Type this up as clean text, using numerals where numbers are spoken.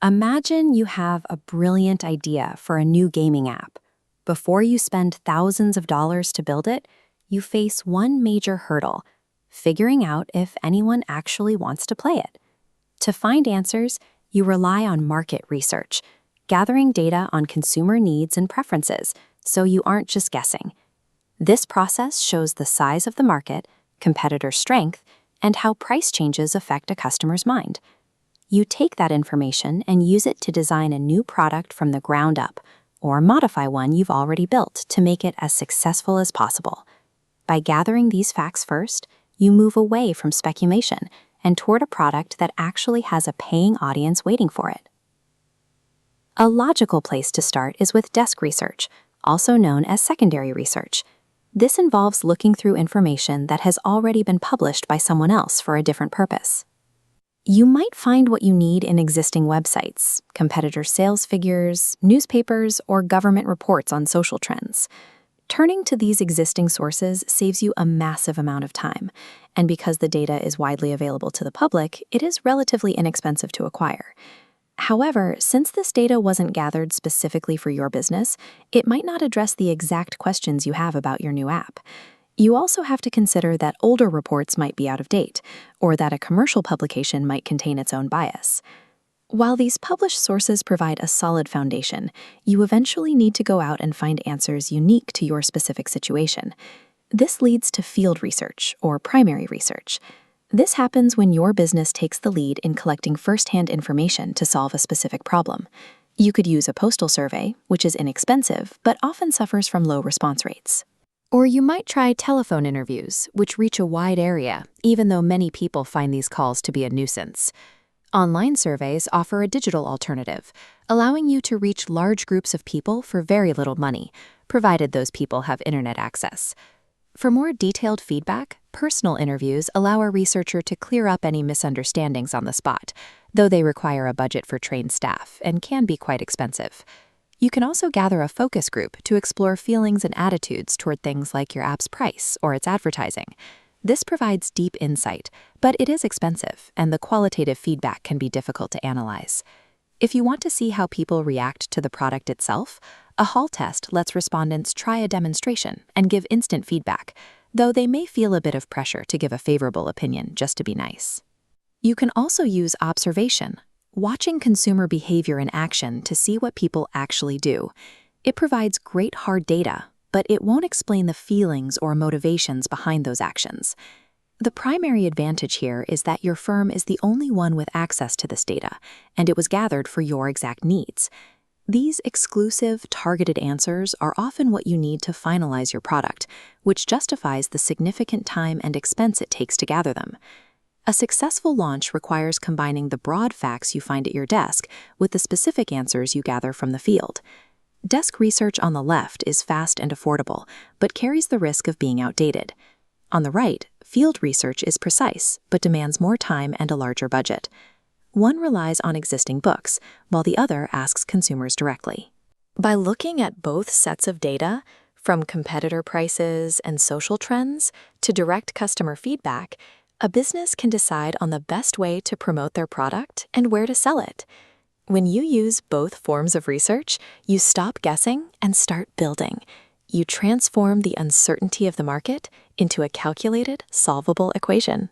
Imagine you have a brilliant idea for a new gaming app. Before you spend thousands of dollars to build it, you face one major hurdle: figuring out if anyone actually wants to play it. To find answers, you rely on market research, gathering data on consumer needs and preferences, so you aren't just guessing. This process shows the size of the market, competitor strength, and how price changes affect a customer's mind. You take that information and use it to design a new product from the ground up, or modify one you've already built to make it as successful as possible. By gathering these facts first, you move away from speculation and toward a product that actually has a paying audience waiting for it. A logical place to start is with desk research, also known as secondary research. This involves looking through information that has already been published by someone else for a different purpose. You might find what you need in existing websites, competitor sales figures, newspapers, or government reports on social trends. Turning to these existing sources saves you a massive amount of time, and because the data is widely available to the public, it is relatively inexpensive to acquire. However, since this data wasn't gathered specifically for your business, it might not address the exact questions you have about your new app. You also have to consider that older reports might be out of date, or that a commercial publication might contain its own bias. While these published sources provide a solid foundation, you eventually need to go out and find answers unique to your specific situation. This leads to field research, or primary research. This happens when your business takes the lead in collecting first-hand information to solve a specific problem. You could use a postal survey, which is inexpensive, but often suffers from low response rates. Or you might try telephone interviews, which reach a wide area, even though many people find these calls to be a nuisance. Online surveys offer a digital alternative, allowing you to reach large groups of people for very little money, provided those people have internet access. For more detailed feedback, personal interviews allow a researcher to clear up any misunderstandings on the spot, though they require a budget for trained staff and can be quite expensive. You can also gather a focus group to explore feelings and attitudes toward things like your app's price or its advertising. This provides deep insight, but it is expensive, and the qualitative feedback can be difficult to analyze. If you want to see how people react to the product itself, a hall test lets respondents try a demonstration and give instant feedback, though they may feel a bit of pressure to give a favorable opinion just to be nice. You can also use observation, watching consumer behavior in action to see what people actually do. It provides great hard data, but it won't explain the feelings or motivations behind those actions. The primary advantage here is that your firm is the only one with access to this data, and it was gathered for your exact needs. These exclusive, targeted answers are often what you need to finalize your product, which justifies the significant time and expense it takes to gather them. A successful launch requires combining the broad facts you find at your desk with the specific answers you gather from the field. Desk research on the left is fast and affordable, but carries the risk of being outdated. On the right, field research is precise, but demands more time and a larger budget. One relies on existing books, while the other asks consumers directly. By looking at both sets of data, from competitor prices and social trends to direct customer feedback, a business can decide on the best way to promote their product and where to sell it. When you use both forms of research, you stop guessing and start building. You transform the uncertainty of the market into a calculated, solvable equation.